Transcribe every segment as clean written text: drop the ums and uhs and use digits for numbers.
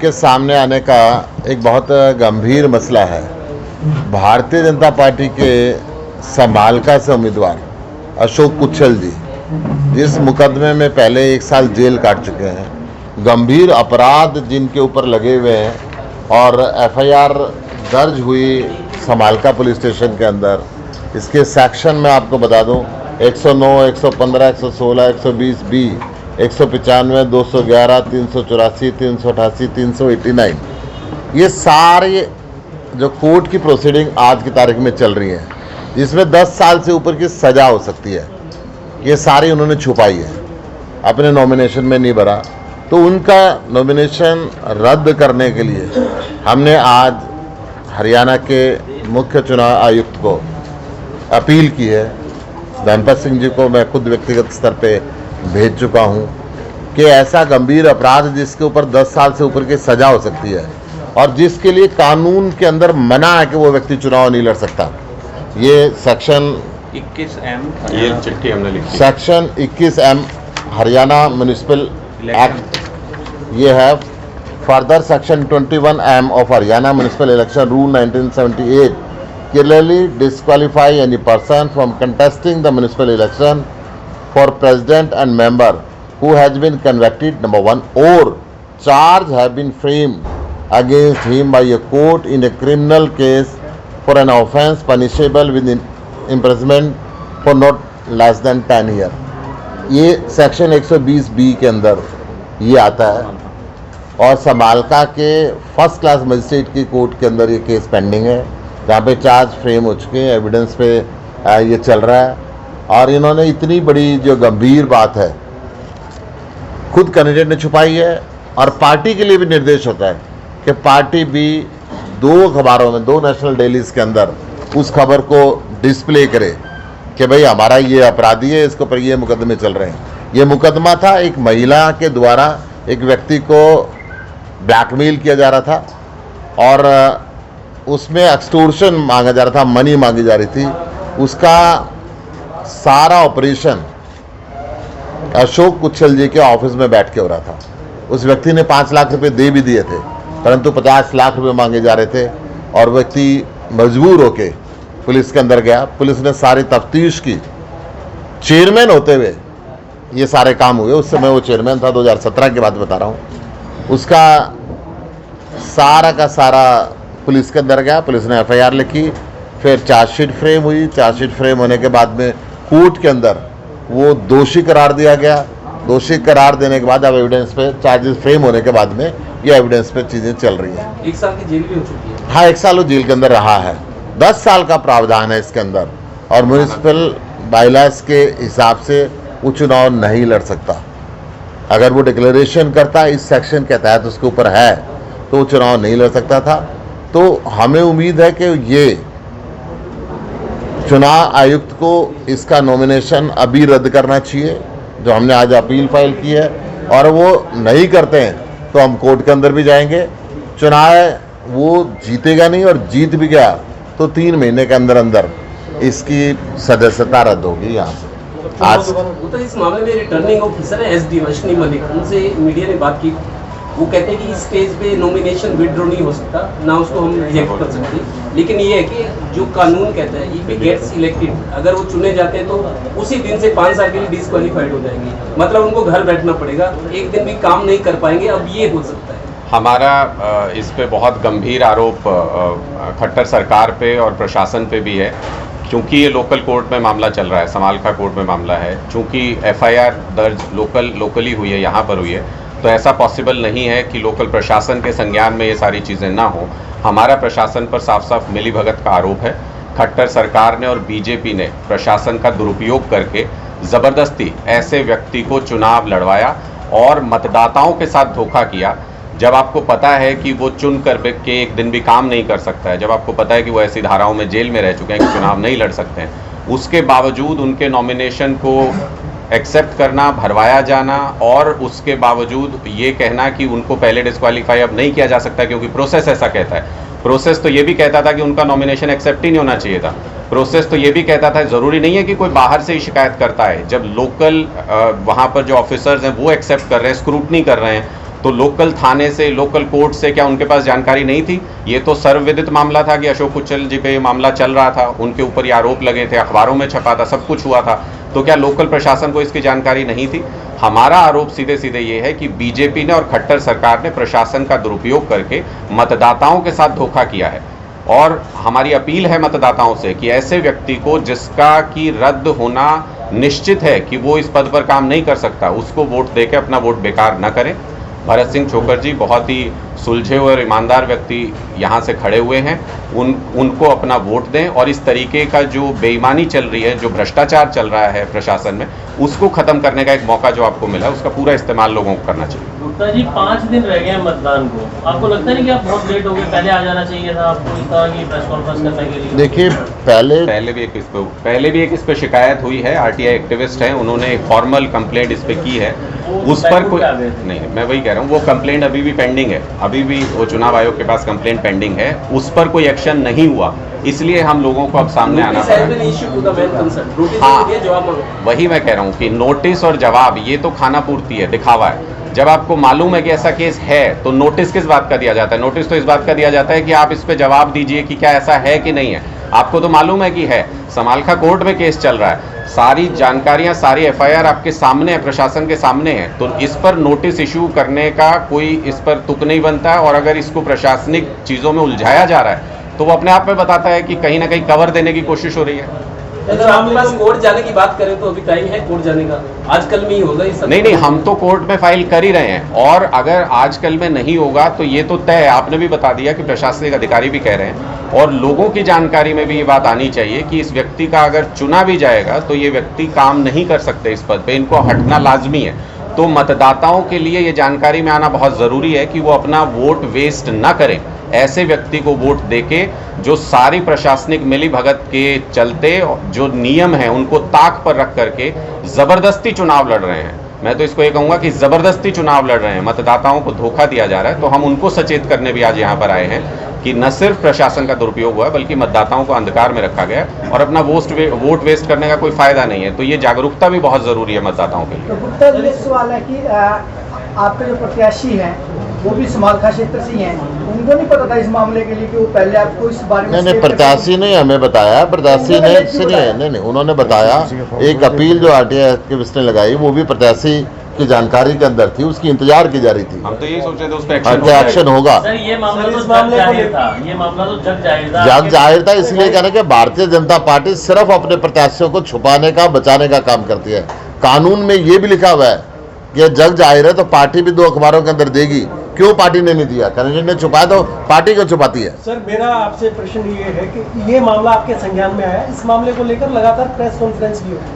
आपके सामने आने का एक बहुत गंभीर मसला है। भारतीय जनता पार्टी के समालका से उम्मीदवार अशोक कुच्छल जी जिस मुकदमे में पहले 1 साल जेल काट चुके हैं, गंभीर अपराध जिनके ऊपर लगे हुए हैं और एफआईआर दर्ज हुई समालका पुलिस स्टेशन के अंदर। इसके सेक्शन में आपको बता दूं 109, 115, 116, 120 बी, 195, 211, 384, 388, 389, ये सारे जो कोर्ट की प्रोसीडिंग आज की तारीख में चल रही है, जिसमें 10 साल से ऊपर की सज़ा हो सकती है, ये सारी उन्होंने छुपाई है, अपने नॉमिनेशन में नहीं भरा। तो उनका नॉमिनेशन रद्द करने के लिए हमने आज हरियाणा के मुख्य चुनाव आयुक्त को अपील की है। धनपत सिंह जी को मैं खुद व्यक्तिगत स्तर पे भेज चुका हूं कि ऐसा गंभीर अपराध जिसके ऊपर 10 साल से ऊपर की सज़ा हो सकती है और जिसके लिए कानून के अंदर मना है कि वो व्यक्ति चुनाव नहीं लड़ सकता, ये सेक्शन 21M, ये चिट्ठी हमने लिखी, section 21M Haryana municipal act ये है। Further section 21M of Haryana municipal election rule 1978 clearly disqualify any person from contesting the municipal election for president and member who has been convicted, number 1, or charge have been framed against him by a court in a criminal case for an offence punishable with imprisonment for not less than 10 years। ये section 120B के अंदर ये आता है और समालका के first class magistrate की court के अंदर ये केस पेंडिंग है, जहाँ पे चार्ज फ्रेम हो चुके हैं, एविडेंस पे ये चल रहा है। और इन्होंने इतनी बड़ी जो गंभीर बात है खुद कैंडिडेट ने छुपाई है और पार्टी के लिए भी निर्देश होता है कि पार्टी भी 2 अखबारों में, 2 नेशनल डेलीज के अंदर उस खबर को डिस्प्ले करे कि भाई हमारा ये अपराधी है, इसके ऊपर ये मुकदमे चल रहे हैं। ये मुकदमा था एक महिला के द्वारा एक व्यक्ति को ब्लैकमेल किया जा रहा था और उसमें एक्सटोर्शन मांगा जा रहा था, मनी मांगी जा रही थी। उसका सारा ऑपरेशन अशोक कुच्छल जी के ऑफिस में बैठ के हो रहा था। उस व्यक्ति ने 5 लाख रुपए दे भी दिए थे, परंतु 50 लाख रुपए मांगे जा रहे थे और व्यक्ति मजबूर होके पुलिस के अंदर गया। पुलिस ने सारी तफ्तीश की, चेयरमैन होते हुए ये सारे काम हुए। उस समय वो चेयरमैन था, 2017 की बात बता रहा हूँ। उसका सारा का सारा पुलिस के अंदर गया, पुलिस ने एफआईआर लिखी, फिर चार्जशीट फ्रेम हुई। चार्जशीट फ्रेम होने के बाद में कोर्ट के अंदर वो दोषी करार दिया गया। दोषी करार देने के बाद अब एविडेंस पे चार्जेस फ्रेम होने के बाद में ये एविडेंस पे चीज़ें चल रही हैं। 1 साल की जेल भी हो चुकी है। हाँ, 1 साल वो जेल के अंदर रहा है। 10 साल का प्रावधान है इसके अंदर और म्यूनिसिपल बाइलॉज के हिसाब से वो चुनाव नहीं लड़ सकता। अगर वो डिक्लेरेशन करता इस सेक्शन के तहत उसके ऊपर है तो वो चुनाव नहीं लड़ सकता था। तो हमें उम्मीद है कि ये चुनाव आयुक्त को इसका नॉमिनेशन अभी रद्द करना चाहिए, जो हमने आज अपील फाइल की है, और वो नहीं करते हैं तो हम कोर्ट के अंदर भी जाएंगे। चुनाव वो जीतेगा नहीं और जीत भी गया तो 3 महीने के अंदर अंदर इसकी सदस्यता रद्द होगी यहाँ से। आज तो इस मामले में रिटर्निंग ऑफिसर है एसडी अश्विनी मलिक, उनसे मीडिया ने बात की। वो कहते हैं कि इस स्टेज पे नॉमिनेशन विड्रॉ नहीं हो सकता, ना उसको हम रिजेक्ट कर सकते। लेकिन ये है कि जो कानून कहता है इफ ही गेट्स इलेक्टेड, अगर वो चुने जाते हैं तो उसी दिन से 5 साल के लिए डिस्क्वालीफाइड हो जाएंगे, मतलब उनको घर बैठना पड़ेगा, एक दिन भी काम नहीं कर पाएंगे। अब ये हो सकता है। हमारा इस पे बहुत गंभीर आरोप खट्टर सरकार पे और प्रशासन पे भी है, क्योंकि ये लोकल कोर्ट में मामला चल रहा है, समालका कोर्ट में मामला है। चूँकि एफआईआर दर्ज लोकली हुई है, यहाँ पर हुई है, तो ऐसा पॉसिबल नहीं है कि लोकल प्रशासन के संज्ञान में ये सारी चीज़ें ना हो। हमारा प्रशासन पर साफ साफ मिलीभगत का आरोप है। खट्टर सरकार ने और बीजेपी ने प्रशासन का दुरुपयोग करके ज़बरदस्ती ऐसे व्यक्ति को चुनाव लड़वाया और मतदाताओं के साथ धोखा किया। जब आपको पता है कि वो चुन कर के एक दिन भी काम नहीं कर सकता है, जब आपको पता है कि वो ऐसी धाराओं में जेल में रह चुके हैं कि चुनाव नहीं लड़ सकते हैं, उसके बावजूद उनके नॉमिनेशन को एक्सेप्ट करना, भरवाया जाना और उसके बावजूद ये कहना कि उनको पहले डिस्क्वालीफाई अब नहीं किया जा सकता क्योंकि प्रोसेस ऐसा कहता है। प्रोसेस तो ये भी कहता था कि उनका नॉमिनेशन एक्सेप्ट ही नहीं होना चाहिए था। प्रोसेस तो ये भी कहता था, ज़रूरी नहीं है कि कोई बाहर से ही शिकायत करता है, जब लोकल वहाँ पर जो ऑफिसर्स हैं वो एक्सेप्ट कर रहे हैं, स्क्रूटनी कर रहे हैं, तो लोकल थाने से, लोकल कोर्ट से क्या उनके पास जानकारी नहीं थी? ये तो सर्वविदित मामला था कि अशोक उच्छल जी पे ये मामला चल रहा था, उनके ऊपर ये आरोप लगे थे, अखबारों में छपा था, सब कुछ हुआ था। तो क्या लोकल प्रशासन को इसकी जानकारी नहीं थी? हमारा आरोप सीधे सीधे ये है कि बीजेपी ने और खट्टर सरकार ने प्रशासन का दुरुपयोग करके मतदाताओं के साथ धोखा किया है। और हमारी अपील है मतदाताओं से कि ऐसे व्यक्ति को जिसका कि रद्द होना निश्चित है कि वो इस पद पर काम नहीं कर सकता, उसको वोट देके अपना वोट बेकार न करें। भरत सिंह छोकर जी बहुत ही सुलझे हुए और ईमानदार व्यक्ति यहाँ से खड़े हुए हैं, उनको अपना वोट दें और इस तरीके का जो बेईमानी चल रही है, जो भ्रष्टाचार चल रहा है प्रशासन में, उसको खत्म करने का एक मौका जो आपको मिला, उसका पूरा इस्तेमाल लोगों को करना चाहिए। गुप्ता जी 5 दिन रह गए हैं मतदान को, आपको लगता नहीं कि आप बहुत लेट हो गए? पहले आ जाना चाहिए था आपको इस तरह की प्रेस कॉन्फ्रेंस करने के लिए। देखिए, पहले भी एक इस पे शिकायत हुई है, आरटीआई एक्टिविस्ट हैं, उन्होंने एक फॉर्मल कंप्लेंट इस पे की है, उस पर कोई नहीं, मैं वही कह रहा हूँ, वो कंप्लेंट अभी भी पेंडिंग है, अभी भी वो चुनाव आयोग के पास कंप्लेंट पेंडिंग है, उस पर कोई एक्शन नहीं हुआ, इसलिए हम लोगों को अब सामने आना पड़ा। हाँ, वही मैं कह रहा हूँ कि नोटिस और जवाब ये तो खाना पूर्ति है, दिखावा है। जब आपको मालूम है कि ऐसा केस है तो नोटिस किस बात का दिया जाता है? नोटिस तो इस बात का दिया जाता है कि आप इस पे जवाब दीजिए कि क्या ऐसा है कि नहीं है। आपको तो मालूम है कि है, समालखा कोर्ट में केस चल रहा है, सारी जानकारियां, सारी एफआईआर आपके सामने है, प्रशासन के सामने है, तो इस पर नोटिस इशू करने का कोई इस पर तुक नहीं बनता है। और अगर इसको प्रशासनिक चीज़ों में उलझाया जा रहा है तो वो अपने आप में बताता है कि कहीं ना कहीं कवर देने की कोशिश हो रही है। अगर आपके पास कोर्ट जाने की बात करें तो अभी टाइम है कोर्ट जाने का, आजकल में ही होगा ये सब? नहीं, हम तो कोर्ट में फाइल कर ही रहे हैं, और अगर आजकल में नहीं होगा तो ये तो तय है। आपने भी बता दिया कि प्रशासनिक अधिकारी भी कह रहे हैं, और लोगों की जानकारी में भी ये बात आनी चाहिए कि इस व्यक्ति का अगर चुना भी जाएगा तो ये व्यक्ति काम नहीं कर सकते इस पद पे, इनको हटना लाजमी है। तो मतदाताओं के लिए ये जानकारी में आना बहुत ज़रूरी है कि वो अपना वोट वेस्ट ना करें, ऐसे व्यक्ति को वोट देके जो सारी प्रशासनिक मिली भगत के चलते जो नियम हैं उनको ताक पर रख करके ज़बरदस्ती चुनाव लड़ रहे हैं। मैं तो इसको ये कहूँगा कि ज़बरदस्ती चुनाव लड़ रहे हैं, मतदाताओं को धोखा दिया जा रहा है। तो हम उनको सचेत करने भी आज यहाँ पर आए हैं कि न सिर्फ प्रशासन का दुरुपयोग हुआ है बल्कि मतदाताओं को अंधकार में रखा गया और अपना वोट वेस्ट करने का कोई फायदा नहीं है। तो ये जागरूकता भी बहुत ज़रूरी है मतदाताओं के लिए। तो गुप्ता जी, सवाल है कि आपके जो प्रत्याशी हैं वो भी समालखा क्षेत्र से ही हैं, उनको नहीं पता था इस मामले के लिए कि वो पहले आपको इस बारे में? नहीं, प्रत्याशी ने हमें बताया, प्रत्याशी ने नहीं, उन्होंने बताया एक अपील जो आरटीआई एक्टिविस्ट ने लगाई वो भी प्रत्याशी की जानकारी के अंदर थी, उसकी इंतजार की जा रही थी। हम तो यही सोच रहे थे उस पर एक्शन होगा। सर ये मामला तो जग जाहिर था, ये मामला तो जग जाहिर था, जग जाहिर था, इसलिए कह रहे कि भारतीय जनता पार्टी सिर्फ अपने प्रत्याशियों को छुपाने का, बचाने का काम करती है। कानून में ये भी लिखा हुआ है कि जग जाहिर है तो पार्टी भी 2 अखबारों के अंदर देगी। क्यों पार्टी ने नहीं दिया? कैंडिडेट ने छुपाया तो पार्टी को छुपाती है। सर मेरा आपसे प्रश्न ये है कि ये मामला आपके संज्ञान में आया, इस मामले को लेकर लगातार प्रेस कॉन्फ्रेंस भी होती है,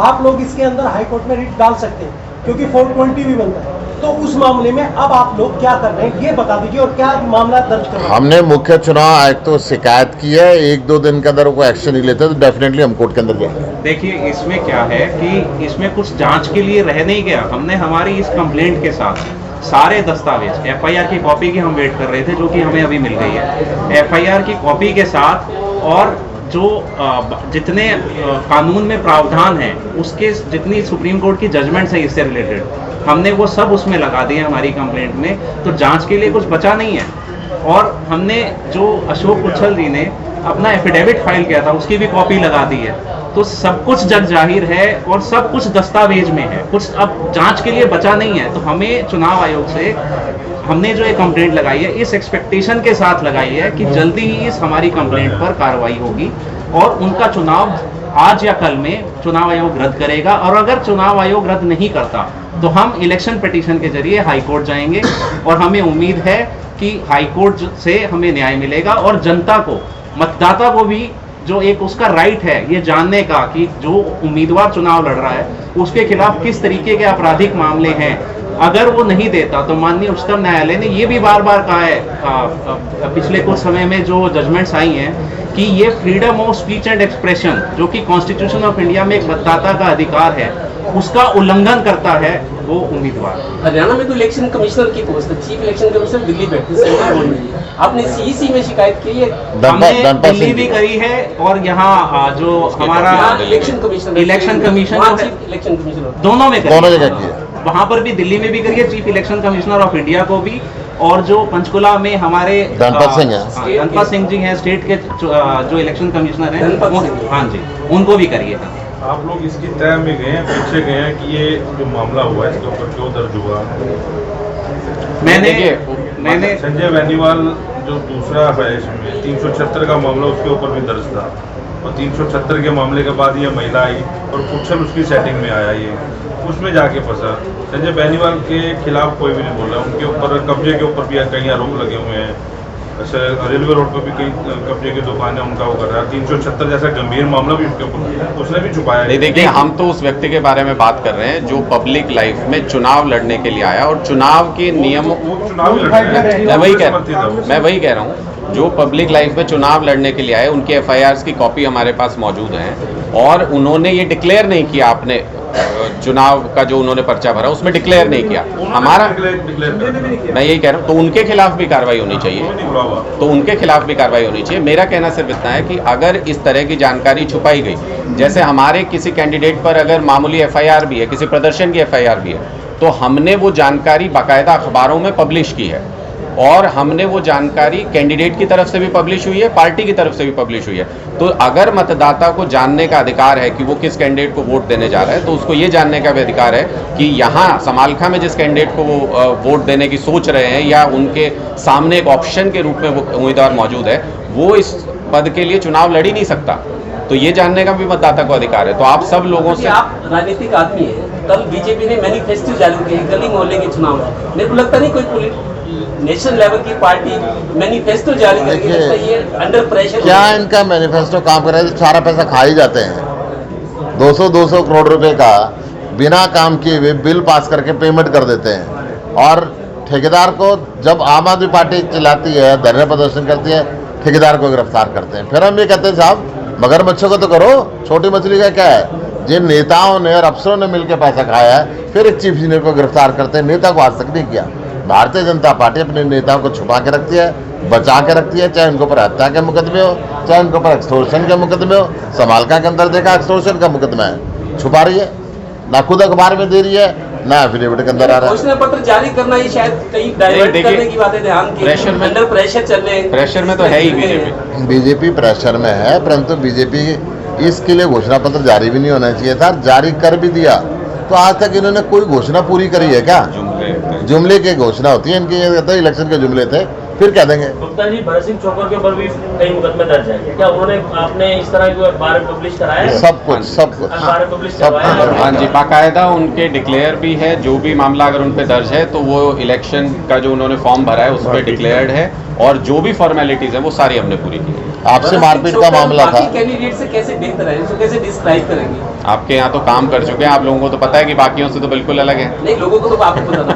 आप लोग इसके अंदर हाई कोर्ट में रिट डाल सकते हैं क्योंकि 420 भी बनता है, तो उस मामले में अब आप लोग क्या कर रहे हैं ये बता दीजिए, और क्या मामला दर्ज कर रहे हैं? हमने मुख्य चुनाव आयुक्त को शिकायत की है, 1-2 दिन के अंदर कोई एक्शन नहीं लेते तो डेफिनेटली हम कोर्ट के अंदर जाएंगे। देखिए इसमें क्या है कि इसमें कुछ जांच के लिए रह नहीं गया, हमने हमारी इस कंप्लेंट के साथ सारे दस्तावेज, एफआईआर की कॉपी की हम वेट कर रहे थे जो कि हमें अभी मिल गई है, एफआईआर की कॉपी के साथ और जो जितने कानून में प्रावधान है उसके जितनी सुप्रीम कोर्ट की जजमेंट्स है इससे रिलेटेड, हमने वो सब उसमें लगा दिए हमारी कंप्लेंट में। तो जांच के लिए कुछ बचा नहीं है। और हमने जो अशोक उच्छल जी ने अपना एफिडेविट फाइल किया था उसकी भी कॉपी लगा दी है। तो सब कुछ जग जाहिर है और सब कुछ दस्तावेज में है, कुछ अब जांच के लिए बचा नहीं है। तो हमें चुनाव आयोग से हमने जो ये कंप्लेंट लगाई है इस एक्सपेक्टेशन के साथ लगाई है कि जल्दी ही इस हमारी कंप्लेंट पर कार्रवाई होगी और उनका चुनाव आज या कल में चुनाव आयोग रद्द करेगा। और अगर चुनाव आयोग रद्द नहीं करता तो हम इलेक्शन पिटीशन के जरिए हाई कोर्ट जाएंगे और हमें उम्मीद है कि हाई कोर्ट से हमें न्याय मिलेगा और जनता को, मतदाता को भी जो एक उसका राइट है ये जानने का कि जो उम्मीदवार चुनाव लड़ रहा है उसके खिलाफ किस तरीके के आपराधिक मामले हैं, अगर वो नहीं देता तो माननीय उच्चतम न्यायालय ने ये भी बार बार कहा है पिछले कुछ समय में जो जजमेंट्स आई हैं कि ये freedom of speech and expression जो कि कॉन्स्टिट्यूशन ऑफ इंडिया में एक मतदाता का अधिकार है उसका उल्लंघन करता है वो उम्मीदवार। हरियाणा में तो इलेक्शन कमिश्नर की पोस्ट है, चीफ इलेक्शन कमिश्नर दिल्ली बैठती है, आपने सीईसी में शिकायत की है? हमने दिल्ली भी करी है और यहाँ जो हमारा election commission election commission election commission दोनों में दोनों जगह की है। वहां पर भी दिल्ली में भी करिए, chief election commissioner of India को भी, और जो पंचकुला में हमारे गणपत सिंह हैं। गणपत सिंह जी हैं, स्टेट के जो इलेक्शन कमिश्नर हैं, गणपत सिंह। हाँ जी, उनको भी करिए। आप लोग इसकी तय में गए हैं, पीछे गए हैं कि ये जो मामला हुआ है इसके ऊपर क्यों दर्ज हुआ? मैंने संजय बेनीवाल जो दूसरा है इसमें 376 का मामला, उसके ऊपर भी दर्ज था, और 376 के मामले के बाद ये महिला आई और पुच्छल उसकी सेटिंग में आया, ये उसमें जाके फंसा। संजय बेनीवाल के खिलाफ कोई भी नहीं बोला, उनके ऊपर कब्जे के ऊपर भी कई आरोप लगे हुए हैं। ऐसे रेलवे रोड पर भी कई कब्जे की दुकानें उनका वो कर रहा है। 376 जैसा गंभीर मामला भी उसके ऊपर उसने भी छुपाया। नहीं, देखिए, हम तो उस व्यक्ति के बारे में बात कर रहे हैं जो पब्लिक लाइफ में चुनाव लड़ने के लिए आया और चुनाव के नियमों, वो चुनाव लड़ रहे हैं। मैं वही कह रहा हूँ, जो पब्लिक लाइफ में चुनाव लड़ने के लिए आए उनके FIRs की कॉपी हमारे पास मौजूद है, और उन्होंने ये डिक्लेयर नहीं किया, आपने चुनाव का जो उन्होंने पर्चा भरा उसमें डिक्लेयर नहीं किया हमारा। मैं यही कह रहा हूँ, तो उनके खिलाफ भी कार्रवाई होनी चाहिए, तो उनके खिलाफ भी कार्रवाई होनी चाहिए। मेरा कहना सिर्फ इतना है कि अगर इस तरह की जानकारी छुपाई गई, जैसे हमारे किसी कैंडिडेट पर अगर मामूली FIR भी है, किसी प्रदर्शन की FIR भी है, तो हमने वो जानकारी बाकायदा अखबारों में पब्लिश की है, और हमने वो जानकारी कैंडिडेट की तरफ से भी पब्लिश हुई है, पार्टी की तरफ से भी पब्लिश हुई है। तो अगर मतदाता को जानने का अधिकार है कि वो किस कैंडिडेट को वोट देने जा रहा है, तो उसको ये जानने का भी अधिकार है कि यहाँ समालखा में जिस कैंडिडेट को वो वोट देने की सोच रहे हैं या उनके सामने एक ऑप्शन के रूप में वो उम्मीदवार मौजूद है, वो इस पद के लिए चुनाव लड़ ही नहीं सकता। तो ये जानने का भी मतदाता को अधिकार है। तो आप सब लोगों से, आप राजनीतिक आदमी है, कल बीजेपी ने मैनिफेस्टो जारी किया गली मोहल्ले के चुनाव में। मेरे को लगता नहीं कोई नेशनल लेवल की पार्टी मैनिफेस्टो जारी करेगी, लगता है ये अंडर प्रेशर। क्या इनका मैनिफेस्टो काम कर रहा है? सारा पैसा खा ही जाते हैं। 200 करोड़ रुपए का बिना काम किए हुए बिल पास करके पेमेंट कर देते हैं, और ठेकेदार को जब आम आदमी पार्टी चिल्लाती है, धरना प्रदर्शन करती है, ठेकेदार को गिरफ्तार करते हैं। फिर हम ये कहते हैं साहब मगरमच्छों को तो करो, छोटी मछली का क्या है? जिन नेताओं ने और अफसरों ने मिलकर पैसा खाया है, फिर एक चीफ इंजीनियर को गिरफ्तार करते हैं। नेता को आज तक नहीं किया। भारतीय जनता पार्टी अपने नेताओं को छुपा के रखती है, बचा के रखती है, चाहे उनके ऊपर हत्या के मुकदमे हो, चाहे उनके ऊपर एक्सटोर्शन के मुकदमे हो। समालखा के अंदर देखा एक्सटोर्शन का मुकदमा है, छुपा रही है, ना खुद अखबार में दे रही है, ना एफिडेविट के अंदर आ रहा है। घोषणा पत्र जारी करना ये शायद कहीं डाइवर्ट करने की बात है, ध्यान की प्रेशर में, अंडर प्रेशर चल रहे हैं। प्रेशर में तो है ही बीजेपी प्रेशर में है, परंतु बीजेपी इसके लिए घोषणा पत्र जारी भी नहीं होना चाहिए था, जारी कर भी दिया तो आज तक इन्होंने कोई घोषणा पूरी करी है क्या? जुमले की घोषणा होती है इनकी, ये तो इलेक्शन के जुमले थे, फिर क्या देंगे? गुप्ता जी, भरत सिंह छोकर के ऊपर भी कई मुकदमे दर्ज है, क्या उन्होंने आपने इस तरह के अखबार में पब्लिश कराया है? सब कुछ अखबार में पब्लिश सब करवाया है? हाँ जी, बाकायदा उनके डिक्लेयर भी है। जो भी मामला अगर उन पे दर्ज है तो वो इलेक्शन का जो उन्होंने फॉर्म भरा है उस पर डिक्लेयर्ड है, और जो भी फॉर्मेलिटीज है वो सारी हमने पूरी की है। आपसे मारपीट का मामला था, कैंडिडेट से कैसे बेहतर है, इसको कैसे डिस्क्राइब करेंगे? आपके यहाँ तो काम कर चुके हैं, आप लोगों को तो पता है कि बाकियों से तो बिल्कुल अलग है। नहीं, लोगों को तो आपको पता था।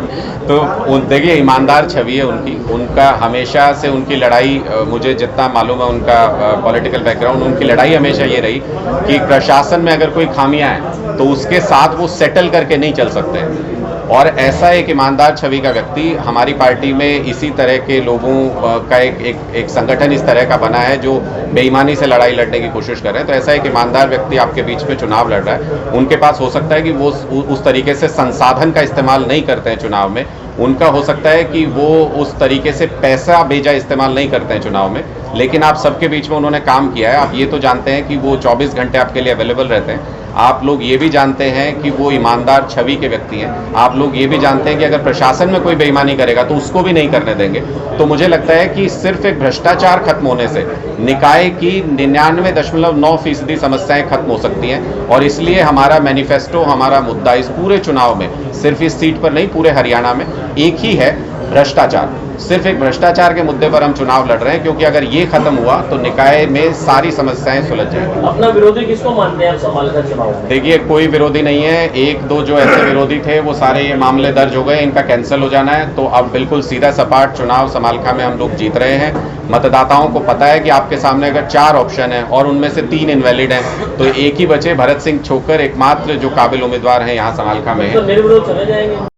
तो देखिए, ईमानदार छवि है उनकी, उनका हमेशा से उनकी लड़ाई, मुझे जितना मालूम है उनका पॉलिटिकल बैकग्राउंड, उनकी लड़ाई हमेशा ये रही कि प्रशासन में अगर कोई खामियां हैं तो उसके साथ वो सेटल करके नहीं चल सकते। और ऐसा एक ईमानदार छवि का व्यक्ति हमारी पार्टी में, इसी तरह के लोगों का एक संगठन इस तरह का बना है जो बेईमानी से लड़ाई लड़ने की कोशिश कर रहे हैं। तो ऐसा एक ईमानदार व्यक्ति आपके बीच में चुनाव लड़ रहा है, उनके पास हो सकता है कि वो उस तरीके से संसाधन का इस्तेमाल नहीं करते हैं चुनाव में, उनका हो सकता है कि वो उस तरीके से पैसा बेजा इस्तेमाल नहीं करते हैं चुनाव में, लेकिन आप सबके बीच में उन्होंने काम किया है। आप ये तो जानते हैं कि वो 24 घंटे आपके लिए अवेलेबल रहते हैं। आप लोग ये भी जानते हैं कि वो ईमानदार छवि के व्यक्ति हैं। आप लोग ये भी जानते हैं कि अगर प्रशासन में कोई बेईमानी करेगा तो उसको भी नहीं करने देंगे। तो मुझे लगता है कि सिर्फ एक भ्रष्टाचार खत्म होने से निकाय की 99.9% समस्याएं खत्म हो सकती हैं, और इसलिए हमारा मैनिफेस्टो, हमारा मुद्दा इस पूरे चुनाव में, सिर्फ इस सीट पर नहीं पूरे हरियाणा में एक ही है, भ्रष्टाचार। सिर्फ एक भ्रष्टाचार के मुद्दे पर हम चुनाव लड़ रहे हैं, क्योंकि अगर ये खत्म हुआ तो निकाय में सारी समस्याएं सुलझ जाएंगी। अपना विरोधी किसको मानते हैं आप समालखा चुनाव में? देखिए, कोई विरोधी नहीं है। एक दो जो ऐसे विरोधी थे वो सारे ये मामले दर्ज हो गए, इनका कैंसिल हो जाना है। तो अब बिल्कुल सीधा सपाट चुनाव समालखा में हम लोग जीत रहे हैं। मतदाताओं को पता है कि आपके सामने अगर 4 ऑप्शन है और उनमें से 3 इनवैलिड हैं, तो एक ही बचे, भरत सिंह छोकर एकमात्र जो काबिल उम्मीदवार हैं यहाँ समालखा में। तो निर्विरोध चले जाएंगे?